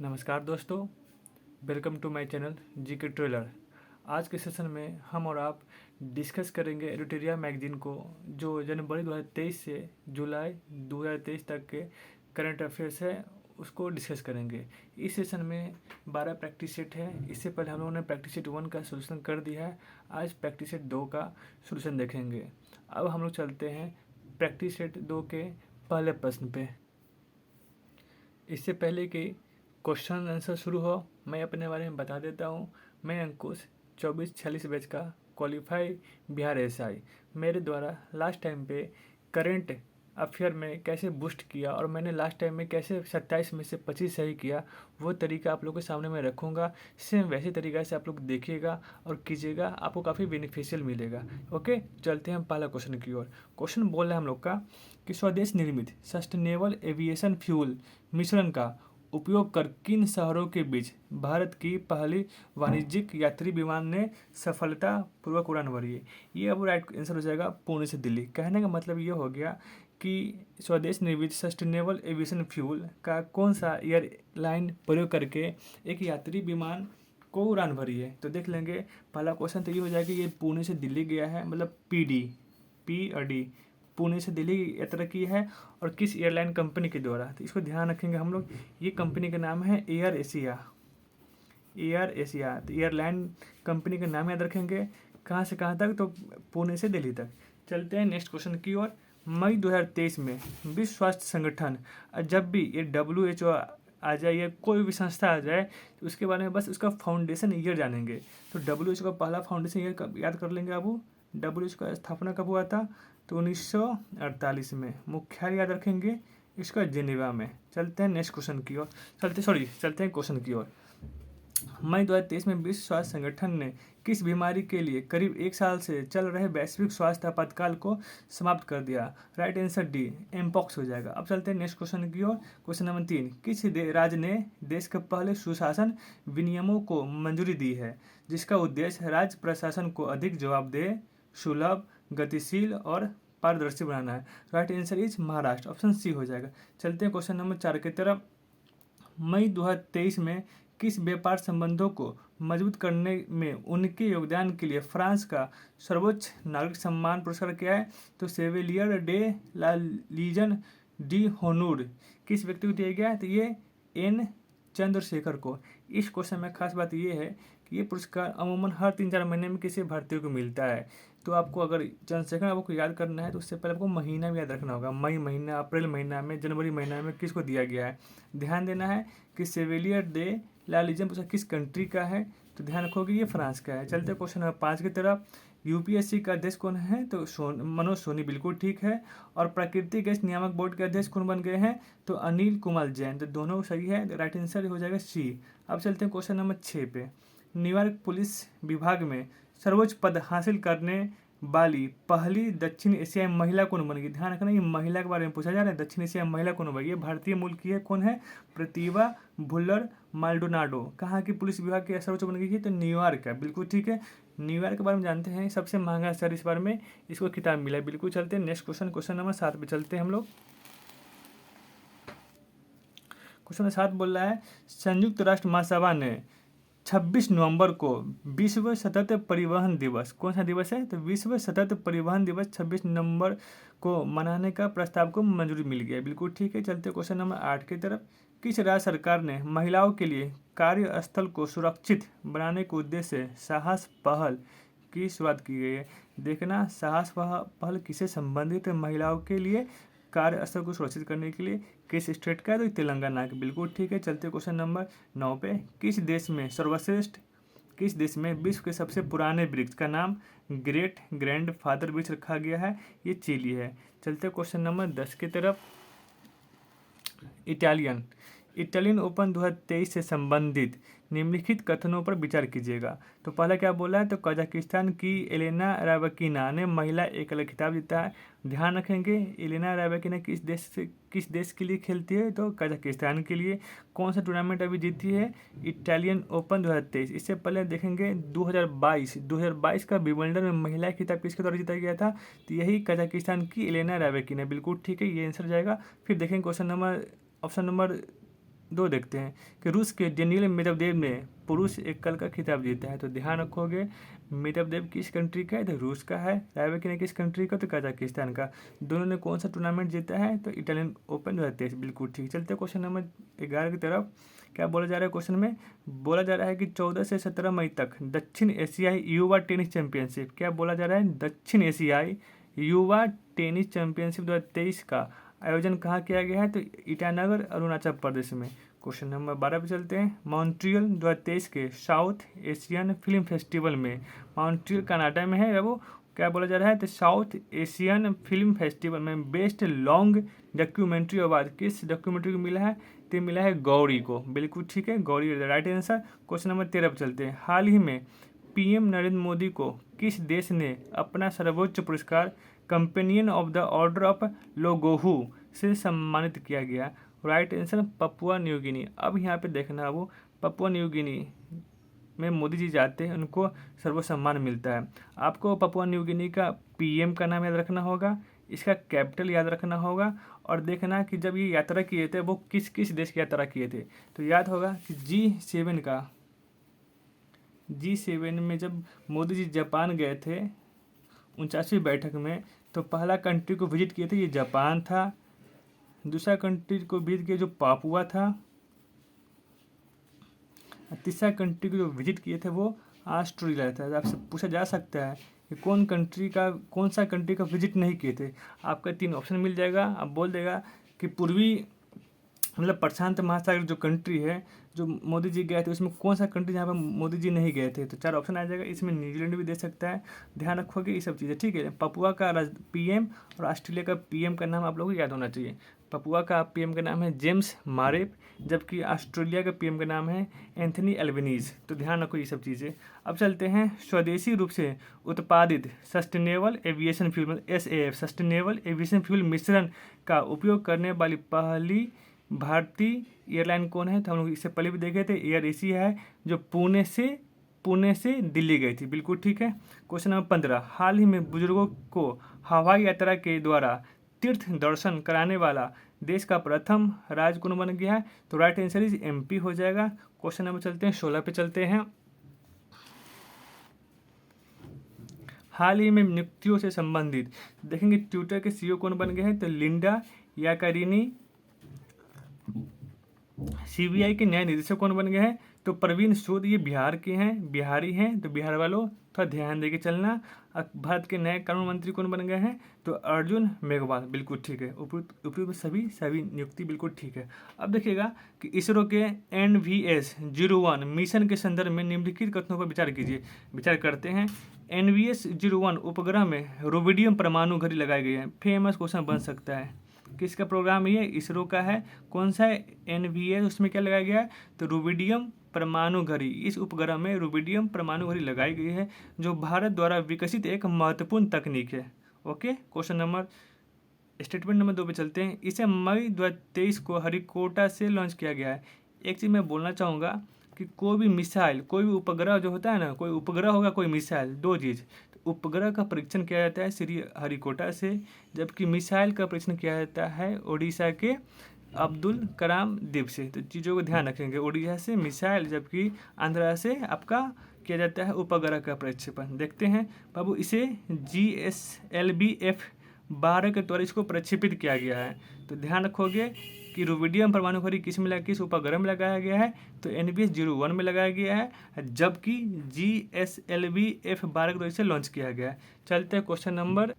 नमस्कार दोस्तों, welcome to my channel GK trailer. आज के सेशन में हम और आप डिस्कस करेंगे एडिटोरिया मैगजीन को, जो जनवरी 2023 से जुलाई 2023 तक के करंट अफेयर्स है, उसको डिस्कस करेंगे। इस सेशन में 12 प्रैक्टिस सेट है। इससे पहले हम लोगों ने प्रैक्टिस सेट 1 का सोल्यूशन कर दिया है। आज प्रैक्टिस सेट 2 का सोल्यूशन देखेंगे। अब हम लोग चलते हैं प्रैक्टिस सेट 2 के पहले प्रश्न पे। इससे पहले कि क्वेश्चन आंसर शुरू हो, मैं अपने बारे में बता देता हूँ। मैं अंकुश 2446 बैच का क्वालिफाई बिहार एसआई। मेरे द्वारा लास्ट टाइम पे करंट अफेयर में कैसे बूस्ट किया और मैंने लास्ट टाइम में कैसे 27 में से 25 सही किया, वो तरीका आप लोगों के सामने मैं रखूँगा। सेम वैसे तरीका से आप लोग देखिएगा और कीजिएगा, आपको काफ़ी बेनिफिशियल मिलेगा। ओके, चलते हैं हम पहला क्वेश्चन की ओर। क्वेश्चन बोल रहे हैं हम लोग का कि स्वदेश निर्मित सस्टेनेबल एविएशन फ्यूल मिश्रण का उपयोग कर किन शहरों के बीच भारत की पहली वाणिज्यिक यात्री विमान ने सफलतापूर्वक उड़ान भरी है। ये अब राइट आंसर हो जाएगा पुणे से दिल्ली। कहने का मतलब ये हो गया कि स्वदेश निर्मित सस्टेनेबल एविएशन फ्यूल का कौन सा एयरलाइन प्रयोग करके एक यात्री विमान को उड़ान भरी है। तो देख लेंगे, पहला क्वेश्चन तो ये हो जाएगा कि ये पुणे से दिल्ली गया है, मतलब पी और डी, पुणे से दिल्ली यात्रा की है और किस एयरलाइन कंपनी के द्वारा। तो इसको ध्यान रखेंगे हम लोग। ये कंपनी का नाम है एयर एशिया। तो एयरलाइन कंपनी का नाम याद रखेंगे। कहाँ से कहाँ तक, तो पुणे से दिल्ली तक। चलते हैं नेक्स्ट क्वेश्चन की ओर। मई 2023 में विश्व स्वास्थ्य संगठन, जब भी ये WHO आ जाए या कोई भी संस्था आ जाए, तो उसके बारे में बस उसका फाउंडेशन ईयर जानेंगे। तो WHO का पहला फाउंडेशन ईयर याद कर लेंगे आप। WHO का स्थापना कब हुआ था, तो 1948 में। मुख्यालय याद रखेंगे इसका जेनेवा में। चलते हैं नेक्स्ट क्वेश्चन की ओर। चलते हैं क्वेश्चन की ओर। मई 2023 में विश्व स्वास्थ्य संगठन ने किस बीमारी के लिए करीब 1 साल से चल रहे वैश्विक स्वास्थ्य आपातकाल को समाप्त कर दिया। राइट आंसर डी, एमपॉक्स हो जाएगा। अब चलते हैं नेक्स्ट क्वेश्चन की ओर। क्वेश्चन नंबर 3, किस राज्य ने देश के पहले सुशासन विनियमों को मंजूरी दी है, जिसका उद्देश्य राज्य प्रशासन को अधिक जवाबदेह, सुलभ, गतिशील और पारदर्शी बनाना है। Right answer is Maharashtra, option C हो जाएगा। चलते हैं क्वेश्चन नंबर 4 की तरफ। मई 2023 में किस व्यापार संबंधों को मजबूत करने में उनके योगदान के लिए फ्रांस का सर्वोच्च नागरिक सम्मान पुरस्कार क्या है, तो सेविलियर डे ला लीजन डी होनूर किस व्यक्ति को दिया गया है, तो ये एन चंद्रशेखर को। इस क्वेश्चन में खास बात ये है कि ये पुरस्कार अमूमन हर 3-4 महीने में किसी भारतीय को मिलता है। तो आपको अगर चंद्रशेखर आपको याद करना है, तो उससे पहले आपको महीना भी याद रखना होगा। मई महीना, अप्रैल महीना में, जनवरी महीना में किसको दिया गया है। ध्यान देना है कि सेविलियर डे ला लीजन पुरस्कार किस कंट्री का है, तो ध्यान रखोगे ये फ्रांस का है। चलते क्वेश्चन नंबर 5 की तरफ। यूपीएससी का अध्यक्ष कौन है, तो मनोज सोनी, बिल्कुल ठीक है। और प्राकृतिक गैस नियामक बोर्ड के अध्यक्ष कौन बन गए हैं, तो अनिल कुमार जैन। तो दोनों सही है, राइट आंसर हो जाएगा सी। अब चलते हैं क्वेश्चन नंबर 6 पे। न्यूयॉर्क पुलिस विभाग में सर्वोच्च पद हासिल करने वाली पहली दक्षिण एशियाई महिला कौन बनेगी। ध्यान रखना, ये महिला के बारे में पूछा जा रहा है। दक्षिण एशियाई महिला कौन बनेगी, ये भारतीय मूल की है। कौन है, प्रतिभा भुल्लर माल्डोनाडो। कहाँ की पुलिस विभाग की सर्वोच्च बन गई है, तो न्यूयॉर्क का, बिल्कुल ठीक है। न्यूयॉर्क के बारे में जानते हैं, सबसे महंगा शहर इस बार में इसको खिताब मिला है, बिल्कुल। चलते हैं नेक्स्ट क्वेश्चन, क्वेश्चन नंबर 7 पे चलते हैं हम लोग। क्वेश्चन नंबर 7 बोल रहा है, संयुक्त राष्ट्र महासभा ने 26 नवंबर को विश्व सतत परिवहन दिवस, कौन सा दिवस है, तो विश्व सतत परिवहन दिवस 26 नवंबर को मनाने का प्रस्ताव को मंजूरी मिल गया है, बिल्कुल ठीक है। चलते क्वेश्चन नंबर 8 की तरफ। किस राज्य सरकार ने महिलाओं के लिए कार्यस्थल को सुरक्षित बनाने के उद्देश्य से साहस पहल की शुरुआत की गई है। देखना, साहस पहल किससे संबंधित है, महिलाओं के लिए कार्यस्थल को सुरक्षित करने के लिए। किस स्टेट का है, तो तेलंगाना का, बिल्कुल ठीक है। चलते क्वेश्चन नंबर 9 पे। किस देश में विश्व के सबसे पुराने वृक्ष का नाम ग्रेट ग्रैंड फादर वृक्ष रखा गया है, ये चिली है। चलते क्वेश्चन नंबर 10 की तरफ। इटालियन ओपन 2023 से संबंधित निम्नलिखित कथनों पर विचार कीजिएगा। तो पहला क्या बोला है, तो कजाकिस्तान की एलेना रैबाकिना ने महिला एकल खिताब जीता है। ध्यान रखेंगे, एलेना रैबाकिना किस देश के लिए खेलती है, तो कजाकिस्तान के लिए। कौन सा टूर्नामेंट अभी जीती है, इटालियन ओपन 2023। इससे पहले देखेंगे 2022 का विंबलडन में महिला खिताब किसके द्वारा जीता गया था, तो यही कजाकिस्तान की एलेना रैबाकिना, बिल्कुल ठीक है, ये आंसर जाएगा। फिर देखेंगे क्वेश्चन नंबर ऑप्शन नंबर दो देखते हैं कि रूस के डेनियल मेदवेदेव ने पुरुष एकल का खिताब जीता है। तो ध्यान रखोगे मेदवेदेव किस कंट्री का है, तो रूस का है। रायबेक ने किस कंट्री का, तो कजाकिस्तान का। दोनों ने कौन सा टूर्नामेंट जीता है, तो इटालियन ओपन 2023। बिल्कुल ठीक। चलते क्वेश्चन नंबर 11 की तरफ। क्या बोला जा रहा है क्वेश्चन में, बोला जा रहा है कि 14 से 17 मई तक दक्षिण एशियाई युवा टेनिस चैंपियनशिप, क्या बोला जा रहा है, दक्षिण एशियाई युवा टेनिस चैंपियनशिप 2023 का आयोजन कहाँ किया गया है, तो ईटानगर अरुणाचल प्रदेश में। क्वेश्चन नंबर 12 पे चलते हैं। मॉन्ट्रियल 2023 के साउथ एशियन फिल्म फेस्टिवल में, मॉन्ट्रियल कनाडा में है वो, क्या बोला जा रहा है, तो साउथ एशियन फिल्म फेस्टिवल में बेस्ट लॉन्ग डॉक्यूमेंट्री अवार्ड किस डॉक्यूमेंट्री को मिला है, तो मिला है गौरी को। बिल्कुल ठीक है, Gauri right answer. Question number 13 पर चलते हैं। हाल ही में पीएम नरेंद्र मोदी को किस देश ने अपना सर्वोच्च पुरस्कार companion of the order of लोगोहू से सम्मानित किया गया, right answer Papua New Guinea. अब यहाँ पे देखना वो पपुआ न्यू गिनी में मोदी जी जाते हैं, उनको सर्वसम्मान मिलता है। आपको पपुआ न्यू गिनी का पीएम का नाम याद रखना होगा, इसका कैपिटल याद रखना होगा, और देखना कि जब ये यात्रा किए थे वो किस किस देश की यात्रा किए थे। तो याद होगा कि G7 में जब मोदी जी जापान गए थे 49वीं बैठक में, तो पहला कंट्री को विजिट किए थे ये जापान था, दूसरा कंट्री को विजिट किया जो पापुआ था, तीसरा कंट्री को जो विजिट किए थे वो ऑस्ट्रेलिया था। आपसे पूछा जा सकता है कि कौन सा कंट्री का विजिट नहीं किए थे। आपका 3 ऑप्शन मिल जाएगा। आप बोल देगा कि पूर्वी मतलब प्रशांत महासागर जो कंट्री है जो मोदी जी गए थे उसमें कौन सा कंट्री जहाँ पर मोदी जी नहीं गए थे, तो 4 ऑप्शन आ जाएगा। इसमें न्यूजीलैंड भी दे सकता है। ध्यान रखोगे ये सब चीज़ें, ठीक है। पपुआ का पीएम और ऑस्ट्रेलिया का पीएम का नाम आप लोगों को याद होना चाहिए। पपुआ का पीएम का नाम है जेम्स मारेप, जबकि ऑस्ट्रेलिया का पीएम का नाम है एंथनी एल्बनीज। तो ध्यान रखो ये सब चीज़ें। अब चलते हैं स्वदेशी रूप से उत्पादित sustainable aviation fuel SAF sustainable aviation fuel मिश्रण का उपयोग करने वाली पहली भारतीय एयरलाइन कौन है, तो हम लोग इससे पहले भी देखे थे एयर एशिया है जो पुणे से दिल्ली गई थी। बिल्कुल ठीक है। Question number 15। हाल ही में बुजुर्गों को हवाई यात्रा के द्वारा तीर्थ दर्शन कराने वाला देश का प्रथम राज्य कौन बन गया है, तो राइट आंसर इज MP हो जाएगा। क्वेश्चन नंबर चलते हैं 16 पे चलते हैं। हाल ही में नियुक्तियों से संबंधित देखेंगे ट्विटर के CEO कौन बन गए हैं, तो लिंडा याकारिनी। CBI के नए निदेशक कौन बन गए हैं, तो प्रवीण सूद। ये बिहारी हैं, तो बिहार वालों थोड़ा ध्यान देके चलना। भारत के नए कानून मंत्री कौन बन गए हैं, तो अर्जुन मेघवाल। बिल्कुल ठीक है। उपयुक्त सभी नियुक्ति बिल्कुल ठीक है। अब देखिएगा कि इसरो के NVS-01 मिशन के संदर्भ में निम्नलिखित कथनों पर विचार करते हैं। NVS-01 उपग्रह में रुबिडियम परमाणु घड़ी लगाई गई है। फेमस क्वेश्चन बन सकता है। किसका प्रोग्राम ये, इसरो का है। कौन सा है, NVS, उसमें क्या लगाया गया है, तो रुबिडियम परमाणु घड़ी। इस उपग्रह में रुबिडियम परमाणु घड़ी लगाई गई है जो भारत द्वारा विकसित एक महत्वपूर्ण तकनीक है। Okay. Question number statement number 2 पे चलते हैं। इसे मई 2023 को हरिकोटा से लॉन्च किया गया है। एक चीज़ मैं बोलना चाहूँगा कि कोई भी मिसाइल, कोई भी उपग्रह जो होता है ना, कोई उपग्रह होगा कोई मिसाइल, 2 चीज़। तो उपग्रह का परीक्षण किया जाता है श्री हरिकोटा से, जबकि मिसाइल का परीक्षण किया जाता है उड़ीसा के अब्दुल कलाम द्वीप से। तो चीज़ों को ध्यान रखेंगे, उड़ीसा से मिसाइल, जबकि आंध्रा से आपका किया जाता है उपग्रह का प्रक्षेपण। देखते हैं बाबू, इसे GSLV-F12 के द्वारा इसको प्रक्षेपित किया गया है। तो ध्यान रखोगे कि रुबिडियम परमाणु घड़ी किस उपग्रह में लगाया गया है, तो NVS-01 में लगाया गया है, जबकि GSLV-F12 के द्वारा इसे लॉन्च किया गया है। चलते हैं क्वेश्चन नंबर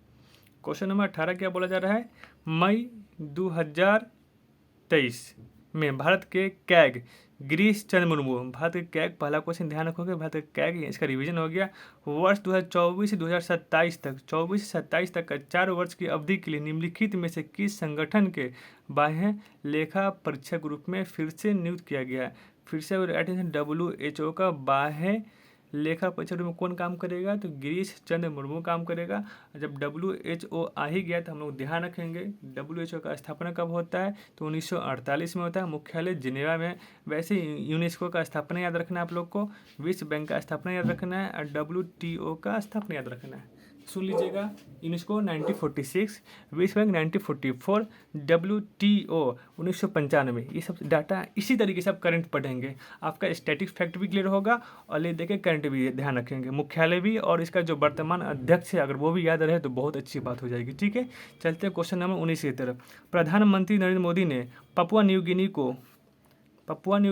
18। क्या बोला जा रहा है, मई 2023 में भारत के कैग गिरीश चंद्र मुर्मू, भारत के कैग, पहला क्वेश्चन ध्यान रखोगे, भारत के कैग, इसका रिवीजन हो गया। वर्ष 2024 से 2027 तक, 24 से 27 तक का 4 वर्ष की अवधि के लिए निम्नलिखित में से किस संगठन के बाह्य लेखा परीक्षक के रूप में फिर से नियुक्त किया गया है। फिर से WHO का बाह्य लेखा परीक्षक में कौन काम करेगा, तो गिरीश चंद्र मुर्मू काम करेगा। जब WHO आ ही गया तो हम लोग ध्यान रखेंगे WHO का स्थापना कब होता है, तो 1948 में होता है, मुख्यालय जिनेवा में। वैसे यूनेस्को का स्थापना याद रखना है आप लोग को, विश्व बैंक का स्थापना याद रखना है, और WTO का स्थापना याद रखना है। सुन लीजिएगा, यूनेस्को 1946, विश्व बैंक 1944, WTO 1995, ये सब डाटा इसी तरीके से आप करंट पढ़ेंगे, आपका स्टैटिक फैक्ट भी क्लियर होगा और ले देके करंट भी ध्यान रखेंगे, मुख्यालय भी और इसका जो वर्तमान अध्यक्ष है अगर वो भी याद रहे तो बहुत अच्छी बात हो जाएगी। ठीक है, चलते हैं क्वेश्चन नंबर 19 की तरफ। प्रधानमंत्री नरेंद्र मोदी ने पपुआ न्यू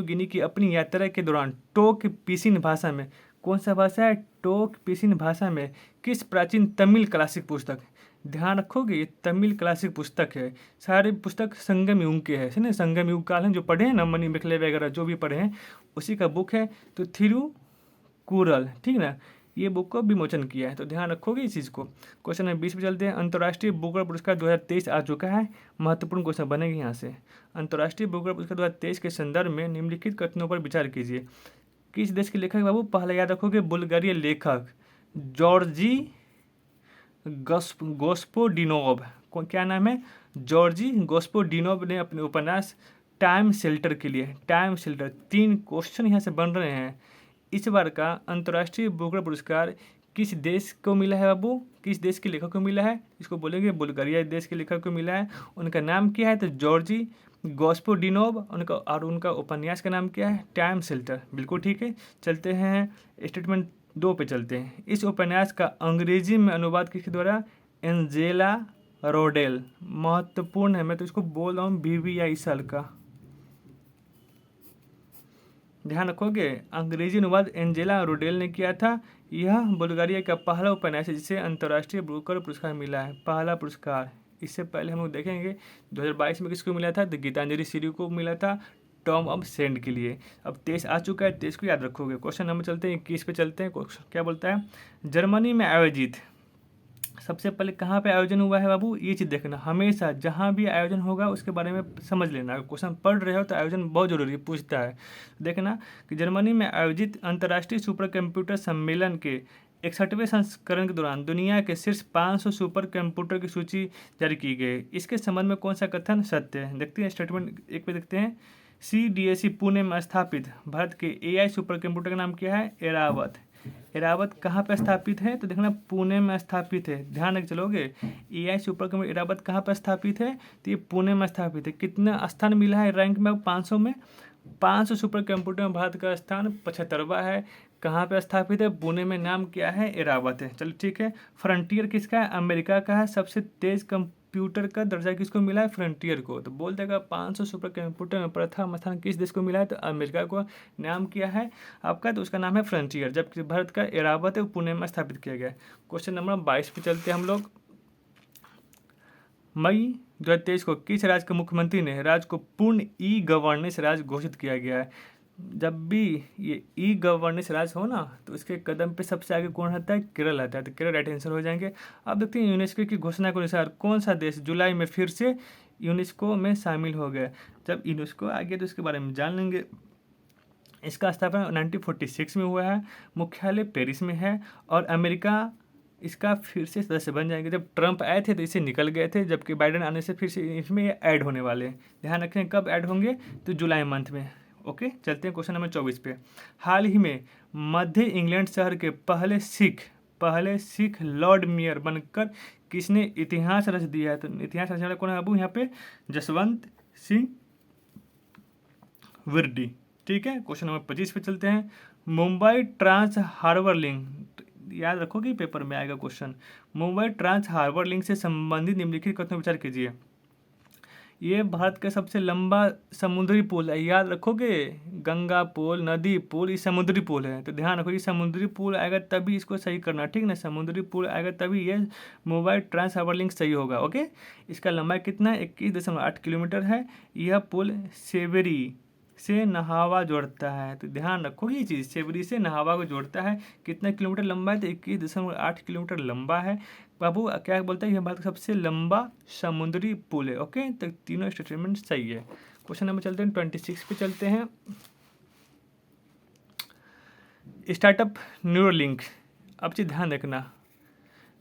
गिनी की अपनी यात्रा के दौरान टोक पिसिन भाषा में, कौन सा भाषा है, टोक पिसिन भाषा में किस प्राचीन तमिल क्लासिक पुस्तक, ध्यान रखोगे ये तमिल क्लासिक पुस्तक है, सारे पुस्तक संगम युग के हैं ना, संगम युग काल हैं जो पढ़े हैं ना, मणि मेखले वगैरह जो भी पढ़े हैं उसी का बुक है, तो थिरुकुरल, ठीक ना, ये बुक को विमोचन किया है, तो ध्यान रखोगे इस चीज़ को। क्वेश्चन नंबर 20 पे चलते हैं। अंतर्राष्ट्रीय बुकर पुरस्कार 2023 आ चुका है, महत्वपूर्ण क्वेश्चन बनेगा यहाँ से। अंतर्राष्ट्रीय बुकर पुरस्कार 2023 के संदर्भ में निम्नलिखित कथनों पर विचार कीजिए। किस देश के लेखक बाबू, पहले याद रखोगे बुल्गारिया लेखक जॉर्जी गोस्पोडिनोव, क्या नाम है, जॉर्जी गोस्पोडिनोव ने अपने उपन्यास टाइम शेल्टर के लिए, टाइम शेल्टर, 3 क्वेश्चन यहाँ से बन रहे हैं। इस बार का अंतर्राष्ट्रीय बुकर पुरस्कार किस देश को मिला है बाबू, किस देश के लेखक को मिला है, इसको बोलेंगे बुल्गारिया देश के लेखक को मिला है। उनका नाम क्या है, तो जॉर्जी गोस्पोडिनोव, उनका उपन्यास का नाम क्या है, टाइम शेल्टर, बिल्कुल ठीक है। चलते हैं स्टेटमेंट 2 पे चलते हैं। इस उपन्यास का अंग्रेजी में अनुवाद किसके द्वारा, एंजेला रोडेल, महत्वपूर्ण है, मैं तो इसको बोल रहा हूँ BVI साल का, ध्यान रखोगे, अंग्रेजी अनुवाद एंजेला रोडेल ने किया था। यह बुल्गारिया का पहला उपन्यास है जिसे अंतर्राष्ट्रीय बुकर पुरस्कार मिला है, पहला पुरस्कार। इससे पहले हम लोग देखेंगे 2022 में किसको मिला था, तो गीतांजलि सीरी को मिला था टॉम ऑफ सेंड के लिए। अब 23 आ चुका है, 23 को याद रखोगे। क्वेश्चन नंबर चलते हैं 21 पे चलते हैं। क्या बोलता है, जर्मनी में आयोजित, सबसे पहले कहाँ पे आयोजन हुआ है बाबू, ये चीज़ देखना, हमेशा जहाँ भी आयोजन होगा उसके बारे में समझ लेना। अगर क्वेश्चन पढ़ रहे हो तो आयोजन बहुत जरूरी है, पूछता है, देखना कि जर्मनी में आयोजित अंतर्राष्ट्रीय सुपर कंप्यूटर सम्मेलन के 61वें संस्करण के दौरान दुनिया के शीर्ष 500 सुपर कंप्यूटर की सूची जारी की गई। इसके संबंध में कौन सा कथन सत्य है, देखते हैं स्टेटमेंट 1 पे देखते हैं। CDSE पुणे में स्थापित भारत के AI सुपर कंप्यूटर का नाम क्या है, एरावत। एरावत कहाँ पे स्थापित है, तो देखना पुणे में स्थापित है, ध्यान रख चलोगे। AI सुपर कंप्यूटर एरावत कहाँ पे स्थापित है, तो ये पुणे में स्थापित है। कितना स्थान मिला है रैंक में, 500 में, 500 सुपर कंप्यूटर में भारत का स्थान 75वां है। कहाँ पे स्थापित है, पुणे में, नाम क्या है, एरावत है। चलो ठीक है। फ्रंटियर किसका है, अमेरिका का है। सबसे तेज कंप्यूटर का दर्जा किसको मिला है, फ्रंटियर को। तो बोल देगा 500 सुपर कंप्यूटर में प्रथम स्थान किस देश को मिला है, तो अमेरिका को। नाम क्या है आपका, तो उसका नाम है फ्रंटियर। जबकि भारत का एरावत है, पुणे में स्थापित किया गया है। क्वेश्चन नंबर 22 पे चलते हैं हम लोग। मई 2023 को किस राज्य के मुख्यमंत्री ने राज्य को पूर्ण ई-गवर्नेंस राज्य घोषित किया गया है। जब भी ये ई-गवर्नेंस राज्य हो ना, तो इसके कदम पे सबसे आगे कौन आता है, केरल आता है। तो केरल राइट आंसर हो जाएंगे। अब देखते हैं यूनेस्को की घोषणा के अनुसार कौन सा देश जुलाई में फिर से यूनेस्को में शामिल हो गया। जब यूनेस्को आ गया तो इसके बारे में जान लेंगे। इसका स्थापना 1946 में हुआ है, मुख्यालय पेरिस में है, और अमेरिका इसका फिर से सदस्य बन जाएंगे। जब ट्रंप आए थे तो इससे निकल गए थे, जबकि बाइडेन आने से फिर से इसमें ये ऐड होने वाले हैं। ध्यान रखें कब ऐड होंगे, तो जुलाई मंथ में। ओके, चलते हैं क्वेश्चन नंबर 24 पे। हाल ही में मध्य इंग्लैंड शहर के पहले सिख लॉर्ड मेयर बनकर किसने इतिहास रच दिया है, तो इतिहास रचने वाला कौन है बाबू यहाँ पे, जसवंत सिंह विर्डी। ठीक है, क्वेश्चन नंबर 25 पे चलते हैं। मुंबई ट्रांस हार्बर लिंक, याद रखोगे पेपर में आएगा question. Mumbai trans harbour link से संबंधित निम्नलिखित कथनों विचार कीजिए। ये भारत का सबसे लंबा समुद्री पुल है, याद रखोगे। गंगा पुल, नदी पुल, ये समुद्री पुल है। तो ध्यान रखो, ये समुद्री पुल आएगा तभी इसको सही करना, ठीक ना। समुद्री पुल आएगा तभी ये मुंबई ट्रांस हार्बर लिंक सही होगा। ओके, इसका लंबाई कितना है, 21.8 किलोमीटर है। यह पुल सेवेरी से नहावा जोड़ता है। तो ध्यान रखोगे ये चीज़, सेवरी से नहावा को जोड़ता है। कितना किलोमीटर लंबा है, तो 21.8 किलोमीटर लंबा है। बाबू क्या बोलता है, यह भारत का सबसे लंबा समुद्री पुल है। ओके, तो तीनों स्टेटमेंट सही है। क्वेश्चन नंबर चलते हैं 26 पे चलते हैं। स्टार्टअप न्यूरोलिंक, अब चीज़ ध्यान रखना,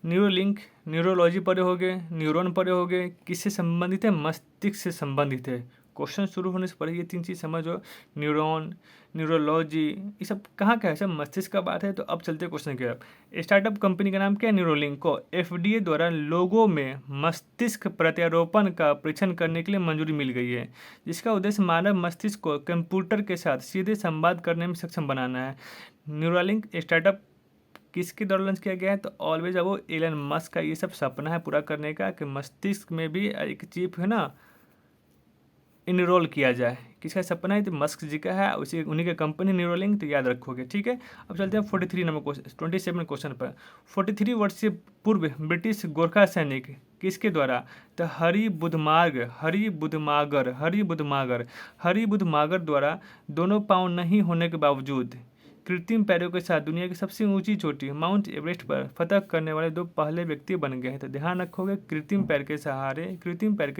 न्यूरोलिंक न्यूरोलॉजी पढ़े होगे, न्यूरॉन पढ़े होगे, किससे संबंधित है, मस्तिष्क से संबंधित है। क्वेश्चन शुरू होने से पहले ये 3 चीज़ समझो, न्यूरॉन, न्यूरोलॉजी, ये सब कहाँ का है, सब मस्तिष्क का बात है। तो अब चलते क्वेश्चन की तरफ। स्टार्टअप कंपनी का नाम क्या है? न्यूरोलिंक को एफडीए द्वारा लोगों में मस्तिष्क प्रत्यारोपण का परीक्षण करने के लिए मंजूरी मिल गई है, जिसका उद्देश्य मानव मस्तिष्क को कंप्यूटर के साथ सीधे संवाद करने में सक्षम बनाना है। न्यूरोलिंक स्टार्टअप किसके द्वारा लॉन्च किया गया है? तो ऑलवेज अब वो एलन मस्क का ये सब सपना है पूरा करने का, कि मस्तिष्क में भी एक चिप है ना इनरोल किया जाए। किसका सपना है? तो मस्क जी का है, उसी उन्हीं की कंपनी न्यूरोलिंक, तो याद रखोगे, ठीक है। अब चलते हैं 43 नंबर क्वेश्चन, 27 क्वेश्चन पर। 43 वर्ष से पूर्व ब्रिटिश गोरखा सैनिक किसके द्वारा? तो हरी बुधमागर द्वारा दोनों पाँव नहीं होने के बावजूद कृत्रिम पैरों के साथ दुनिया की सबसे ऊंची चोटी माउंट एवरेस्ट पर फतह करने वाले 2 पहले व्यक्ति बन गए हैं। तो ध्यान रखोगे, कृत्रिम पैर के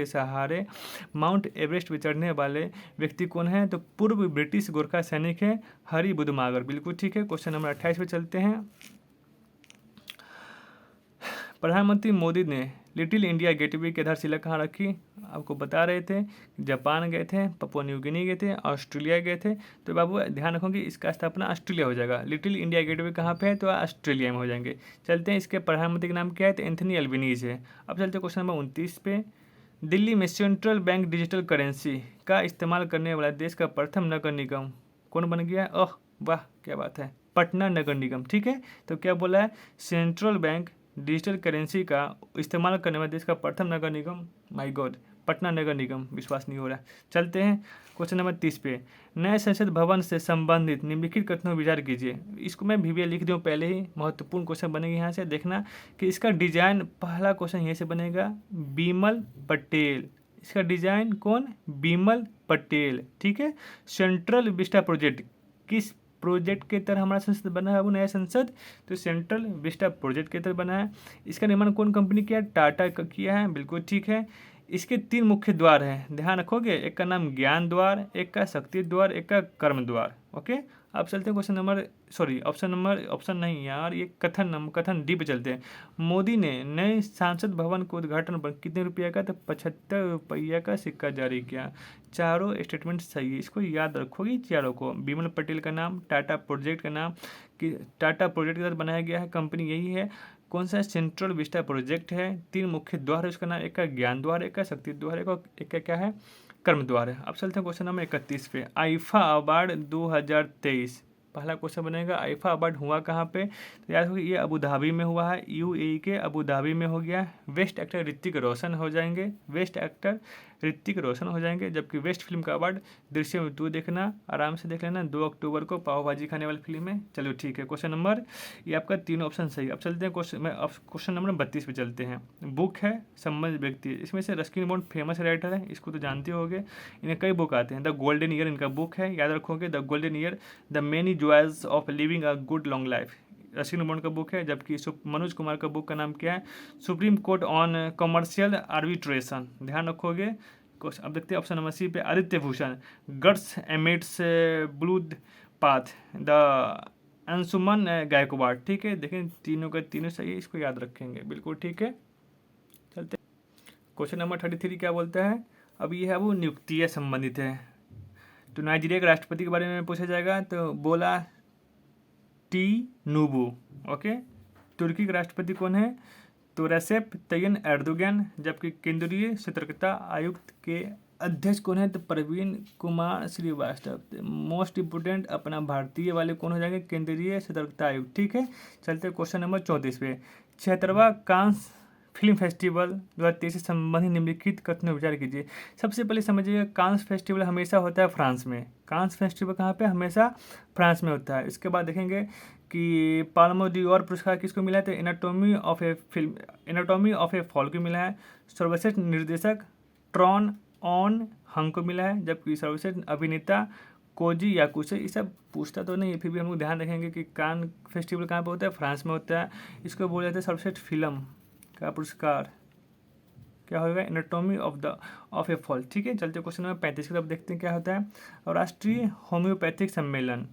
सहारे माउंट एवरेस्ट पे चढ़ने वाले व्यक्ति कौन है? तो पूर्व ब्रिटिश गोरखा सैनिक है हरी बुधमागर, बिल्कुल ठीक है। क्वेश्चन नंबर 28 पे चलते हैं। प्रधानमंत्री मोदी ने लिटिल इंडिया गेटवे की आधारशिला कहाँ रखी? आपको बता रहे थे, जापान गए थे, पपुआ न्यू गिनी गए थे, ऑस्ट्रेलिया गए थे। तो बाबू ध्यान रखोगे, इसका स्थापना ऑस्ट्रेलिया हो जाएगा। लिटिल इंडिया गेटवे कहाँ पे है? तो ऑस्ट्रेलिया में हो जाएंगे। चलते हैं, इसके प्रधानमंत्री का नाम क्या है? तो एंथनी अल्बनीज है। अब चलते हैं क्वेश्चन नंबर 29 पे। दिल्ली में सेंट्रल बैंक डिजिटल करेंसी का इस्तेमाल करने वाला देश का प्रथम नगर निगम कौन बन गया? ओह वाह, क्या बात है, पटना नगर निगम, ठीक है। तो क्या बोला है? सेंट्रल बैंक डिजिटल करेंसी का इस्तेमाल करने वाले देश का प्रथम नगर निगम, माय गॉड, पटना नगर निगम, विश्वास नहीं हो रहा है। चलते हैं क्वेश्चन नंबर 30 पे। नए संसद भवन से संबंधित निम्नलिखित कथनों विचार कीजिए। इसको मैं भी लिख दूँ पहले ही, महत्वपूर्ण क्वेश्चन बनेगा यहाँ से, देखना कि इसका डिजाइन, पहला क्वेश्चन यहीं से बनेगा, बिमल पटेल। इसका डिजाइन कौन? बिमल पटेल, ठीक है। सेंट्रल विस्टा प्रोजेक्ट किस प्रोजेक्ट के तहत हमारा संसद बना है? वो नया संसद, तो सेंट्रल विस्टा प्रोजेक्ट के तहत बना है। इसका निर्माण कौन कंपनी किया? टाटा का किया है, बिल्कुल ठीक है। इसके 3 मुख्य द्वार हैं, ध्यान रखोगे, एक का नाम ज्ञान द्वार, एक का शक्ति द्वार, एक का कर्म द्वार, ओके। अब चलते हैं क्वेश्चन नंबर, सॉरी ऑप्शन नहीं यार, ये कथन डी पे चलते हैं। मोदी ने नए संसद भवन के उद्घाटन पर कितने रुपये का? तो 75 रुपया का सिक्का जारी किया। चारों स्टेटमेंट सही है, इसको याद रखोगे चारों को। बिमल पटेल का नाम, टाटा प्रोजेक्ट का नाम, कि टाटा प्रोजेक्ट के तहत बनाया गया है, कंपनी यही है। कौन सा? सेंट्रल विस्टा प्रोजेक्ट है। 3 मुख्य द्वार है उसका नाम, एक का ज्ञान द्वार, एक का शक्ति द्वार, एक का क्या है? कर्म द्वार है। अब चलते हैं क्वेश्चन नंबर 31 पे। आईफा अवार्ड 2023, पहला क्वेश्चन बनेगा, आईफा अवार्ड हुआ कहाँ पे? तो याद होगी, ये अबू धाबी में हुआ है, यूएई के अबू धाबी में हो गया। बेस्ट एक्टर ऋतिक रोशन हो जाएंगे, जबकि बेस्ट फिल्म का अवार्ड दृश्यम 2 देखना, आराम से देख लेना, 2 अक्टूबर को पाव भाजी खाने वाली फिल्म है। चलो ठीक है, क्वेश्चन नंबर, ये आपका 3 ऑप्शन सही। अब चलते हैं क्वेश्चन नंबर 32 पे चलते हैं। बुक है संबंध व्यक्ति, इसमें से रस्किन बॉन्ड फेमस राइटर है, इसको तो जानते होगे, इन्हें कई बुक आते हैं। द गोल्डन ईयर इनका बुक है, याद रखोगे, the golden year, the many joys of living a good long life, Ruskin bond का बुक है। जबकि मनोज कुमार का बुक का नाम क्या है? Supreme court on commercial arbitration, ध्यान रखोगे। अब देखते हैं ऑप्शन नंबर सी पे, Aditya Bhushan, guts amidst bloodbath, the Anshuman Gaikwad, ठीक है। देखें तीनों का तीनों सही है, इसको याद रखेंगे, बिल्कुल ठीक है। चलते क्वेश्चन नंबर 33 क्या बोलता है? अब ये है वो नियुक्ति संबंधित है। तो नाइजीरिया के राष्ट्रपति के बारे में पूछा जाएगा, तो बोला टिनुबू, ओके। तुर्की के राष्ट्रपति कौन है? तो रेसेप तय्यप एर्दोगन। जबकि केंद्रीय सतर्कता आयुक्त के अध्यक्ष कौन है? तो प्रवीण कुमार श्रीवास्तव। मोस्ट इंपोर्टेंट अपना भारतीय वाले कौन हो जाएंगे? केंद्रीय सतर्कता आयुक्त, ठीक है। चलते क्वेश्चन नंबर 34 पे। 76वां कांस फिल्म फेस्टिवल 2023 से संबंधित निम्नलिखित कथनों विचार कीजिए। सबसे पहले समझिए, कांस फेस्टिवल हमेशा होता है फ्रांस में। कांस फेस्टिवल कहाँ पे? हमेशा फ्रांस में होता है। इसके बाद देखेंगे कि पाल्मो डियोर पुरस्कार किसको मिला है? तो एनाटॉमी ऑफ ए फॉल को मिला है। सर्वश्रेष्ठ निर्देशक ट्रॉन ऑन हंग को मिला है। जबकि सर्वश्रेष्ठ अभिनेता कोजी याकुसे। ये सब पूछता तो नहीं, फिर भी हम लोग ध्यान रखेंगे कि कान फेस्टिवल कहाँ पे होता है? फ्रांस में होता है। इसको बोला जाता है सर्वश्रेष्ठ फिल्म का पुरस्कार क्या होगा? एनाटॉमी ऑफ ए फॉल, ठीक है। चलते क्वेश्चन नंबर 35 की तरफ देखते हैं क्या होता है। और राष्ट्रीय होम्योपैथिक सम्मेलन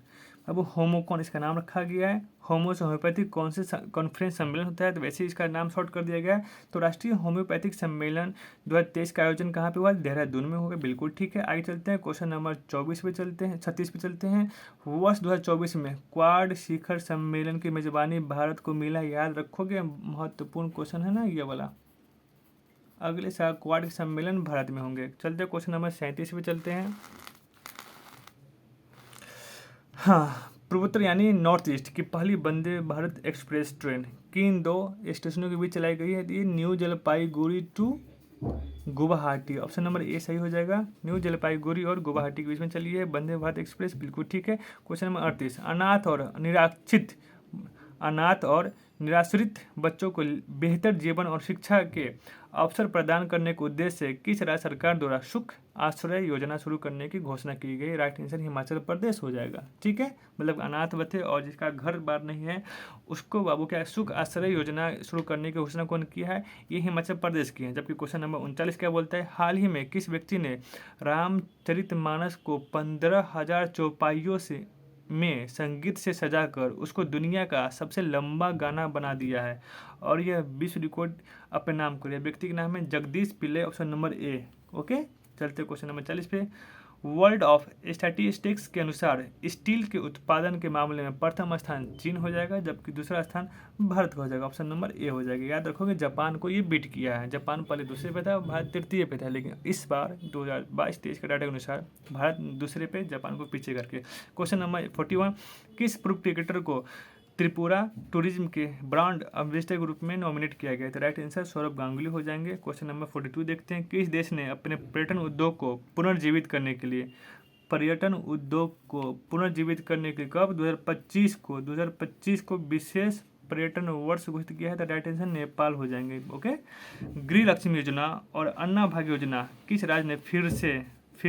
अब होमोकॉन इसका नाम रखा गया है। होमो से होम्योपैथिक कौन से कॉन्फ्रेंस सम्मेलन होता है, तो वैसे ही इसका नाम शॉर्ट कर दिया गया है। तो राष्ट्रीय होम्योपैथिक सम्मेलन 2023 का आयोजन कहाँ पे हुआ, देहरादून में होगा, बिल्कुल ठीक है। आगे चलते हैं क्वेश्चन नंबर 24 पे चलते हैं, 36 पे चलते हैं। वर्ष 2024 में क्वाड शिखर सम्मेलन की मेजबानी भारत को मिला, याद रखोगे, महत्वपूर्ण क्वेश्चन है ना ये वाला। अगले साल क्वाड के सम्मेलन भारत में होंगे। चलते हैं क्वेश्चन नंबर 37 पे चलते हैं। हाँ, पूर्वोत्तर यानी नॉर्थ ईस्ट की पहली वंदे भारत एक्सप्रेस ट्रेन किन 2 स्टेशनों के बीच चलाई गई है, ये new Jalpaiguri to Guwahati. Option number A सही हो जाएगा, न्यू जलपाईगुड़ी और गुवाहाटी के बीच में चली है वंदे भारत एक्सप्रेस, बिल्कुल ठीक है। क्वेश्चन नंबर 38, अनाथ और निराश्रित बच्चों को बेहतर जीवन और शिक्षा के अवसर प्रदान करने के उद्देश्य से किस राज्य सरकार द्वारा सुख आश्रय योजना शुरू करने की घोषणा की गई, राइट आंसर हिमाचल प्रदेश हो जाएगा, ठीक है। मतलब अनाथ बच्चे और जिसका घर बार नहीं है उसको बाबू क्या सुख आश्रय योजना शुरू करने की घोषणा कौन किया है, ये हिमाचल प्रदेश की है। जबकि क्वेश्चन नंबर 39 क्या बोलता है, हाल ही में किस व्यक्ति ने रामचरितमानस को 15,000 चौपाइयों से में संगीत से सजाकर उसको दुनिया का सबसे लंबा गाना बना दिया है और यह विश्व रिकॉर्ड अपने नाम कर लिया। व्यक्ति का नाम है जगदीश पिल्ले, ऑप्शन नंबर ए, ओके। चलते क्वेश्चन नंबर 40 पे। वर्ल्ड ऑफ स्टैटिस्टिक्स के अनुसार स्टील के उत्पादन के मामले में प्रथम स्थान चीन हो जाएगा, जबकि दूसरा स्थान भारत का हो जाएगा, ऑप्शन नंबर ए हो जाएगा। याद रखोगे जापान को ये बीट किया है, जापान पहले दूसरे पे था, भारत तृतीय पे था, लेकिन इस बार 2022-23 के डाटा के अनुसार भारत दूसरे पे, जापान को पीछे करके। क्वेश्चन नंबर 41, किस प्रो क्रिकेटर को त्रिपुरा टूरिज्म के ब्रांड एम्बेसडर के रूप में नॉमिनेट किया गया, तो राइट आंसर सौरभ गांगुली हो जाएंगे। क्वेश्चन नंबर 42 देखते हैं, किस देश ने अपने पर्यटन उद्योग को पुनर्जीवित करने के लिए कब 2025 को विशेष पर्यटन वर्ष घोषित किया है, तो राइट आंसर नेपाल हो जाएंगे, ओके। गृह लक्ष्मी योजना और अन्ना भाग्य योजना किस राज्य ने फिर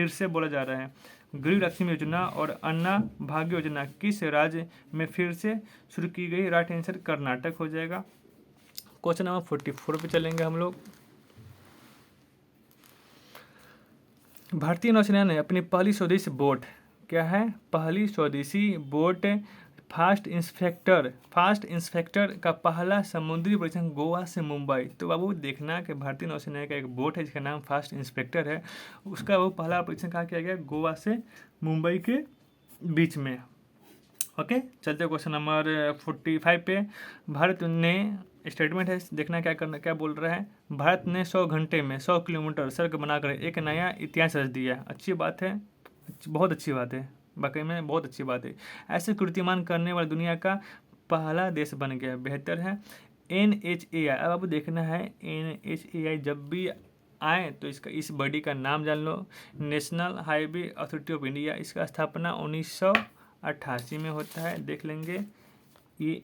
से बोला जा रहा है, गृह लक्ष्मी योजना और अन्ना भाग्य योजना किस राज्य में फिर से शुरू की गई, राइट आंसर कर्नाटक हो जाएगा। क्वेश्चन नंबर 44 पे चलेंगे हम लोग। भारतीय नौसेना ने अपनी पहली स्वदेशी बोट, क्या है, पहली स्वदेशी बोट फास्ट इंस्पेक्टर का पहला समुद्री परीक्षण गोवा से मुंबई। तो बाबू देखना कि भारतीय नौसेना का एक बोट है जिसका नाम फास्ट इंस्पेक्टर है, उसका वो पहला परीक्षण कहाँ किया गया, गोवा से मुंबई के बीच में, ओके। चलते क्वेश्चन नंबर 45 पे। भारत ने स्टेटमेंट है, देखना क्या बोल रहा है, भारत ने 100 घंटे में 100 किलोमीटर सड़क बनाकर एक नया इतिहास रच दिया। अच्छी बात है, बहुत अच्छी बात है, वाकई में बहुत अच्छी बात है। ऐसे कीर्तिमान करने वाला दुनिया का पहला देश बन गया, बेहतर है। NHAI, अब आपको देखना है NHAI जब भी आए तो इस बॉडी का नाम जान लो, national highway authority of India. इसका स्थापना 1988 में होता है, देख लेंगे। ये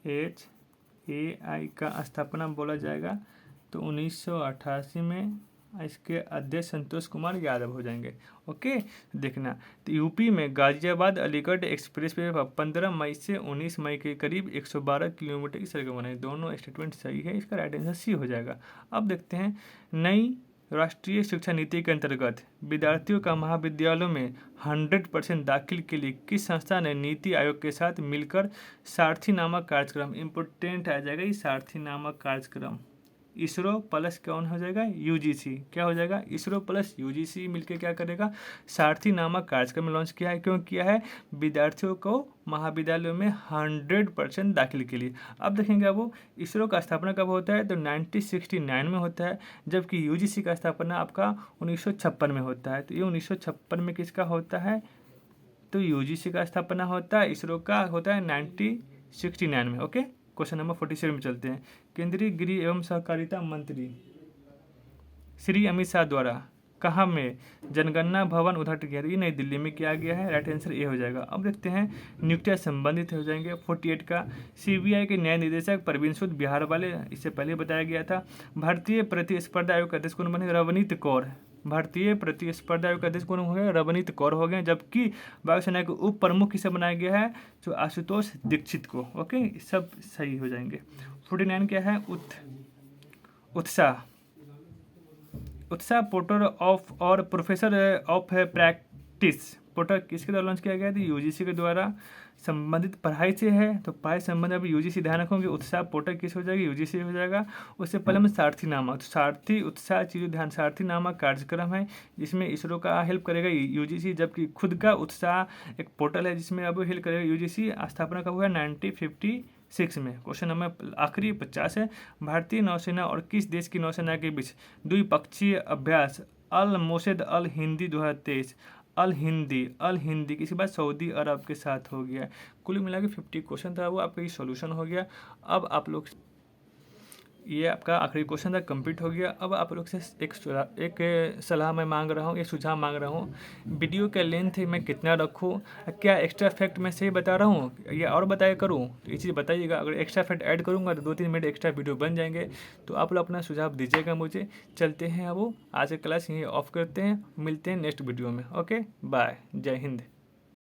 NHAI का स्थापना बोला जाएगा तो 1988 में, इसके अध्यक्ष संतोष कुमार यादव हो जाएंगे, ओके। देखना तो यूपी में गाजियाबाद अलीगढ़ एक्सप्रेस पे 15 मई से 19 मई के करीब 112 किलोमीटर की सड़क बनाई। दोनों स्टेटमेंट सही है, इसका राइट आंसर सी हो जाएगा। अब देखते हैं, नई राष्ट्रीय शिक्षा नीति के अंतर्गत विद्यार्थियों का महाविद्यालयों में 100% दाखिल के लिए किस संस्था ने नीति आयोग के साथ मिलकर सारथी नामक कार्यक्रम, इम्पोर्टेंट आ जाएगा ये सारथी नामक कार्यक्रम, इसरो प्लस कौन हो जाएगा, UGC, क्या हो जाएगा, इसरो प्लस UGC मिलकर क्या करेगा, सारथी नामक कार्यक्रम लॉन्च किया है। क्यों किया है, विद्यार्थियों को महाविद्यालयों में 100% दाखिल के लिए। अब देखेंगे अब इसरो का स्थापना कब होता है, तो 1969 में होता है, जबकि UGC का स्थापना आपका 1956 में होता है। तो ये 1956 में किसका होता है, तो UGC का स्थापना होता है, इसरो का होता है 1969 में, ओके। क्वेश्चन नंबर 47 में चलते हैं। केंद्रीय गृह एवं सहकारिता मंत्री श्री अमित शाह द्वारा कहाँ में जनगणना भवन उद्घाटन किया, ये नई दिल्ली में किया गया है, राइट आंसर ए हो जाएगा। अब देखते हैं नियुक्तियां संबंधित हो जाएंगे। 48 का CBI के न्याय निदेशक प्रवीण सूद बिहार वाले, इससे पहले बताया गया था। भारतीय प्रतिस्पर्धा आयोग का अध्यक्ष कौन बने, रवनीत कौर। भारतीय प्रतिस्पर्धा आयोग का अध्यक्ष कौन हो गए, रवनीत कौर हो गए। जबकि वायुसेना के उप प्रमुख किसे बनाया गया है, जो आशुतोष दीक्षित को, ओके। सब सही हो जाएंगे। 49 क्या है, उत्साह पोर्टर ऑफ और प्रोफेसर ऑफ टिस पोर्टल किसके द्वारा लॉन्च किया गया था? यूजीसी के द्वारा। संबंधित पढ़ाई से है तो पढ़ाई संबंधित अभी यूजीसी ध्यान रखोगे, उत्साह पोर्टल किस हो जाएगी? यूजीसी हो जाएगा। उससे पहले में सारथी नामक, तो सारथी उत्साह चीज़ों ध्यान सारथी नामक कार्यक्रम है जिसमें इसरो का हेल्प करेगा यूजीसी, जबकि खुद का उत्साह एक पोर्टल है जिसमें अब हेल्प करेगा यूजीसी। स्थापना कब हुआ? 1956 में। क्वेश्चन नंबर आखिरी 50 है। भारतीय नौसेना और किस देश की नौसेना के बीच द्विपक्षीय अभ्यास अल मोसेद अल हिंदी 2023 अल हिंदी किसी बात सऊदी अरब के साथ हो गया। कुल मिला के 50 क्वेश्चन था, वो आपका ये सॉल्यूशन हो गया। अब आप लोग ये आपका आखिरी क्वेश्चन था, कंप्लीट हो गया। अब आप लोग से एक सलाह मैं मांग रहा हूँ, एक सुझाव मांग रहा हूँ। वीडियो का लेंथ मैं कितना रखूँ? क्या एक्स्ट्रा फैक्ट मैं सही बता रहा हूँ या और बताया करूँ? तो ये चीज़ बताइएगा। अगर एक्स्ट्रा फैक्ट ऐड करूँगा तो 2-3 मिनट एक्स्ट्रा वीडियो बन जाएंगे। तो आप लोग अपना सुझाव दीजिएगा मुझे। चलते हैं अब, आज का क्लास यहीं ऑफ करते हैं, मिलते हैं नेक्स्ट वीडियो में। ओके बाय, जय हिंद।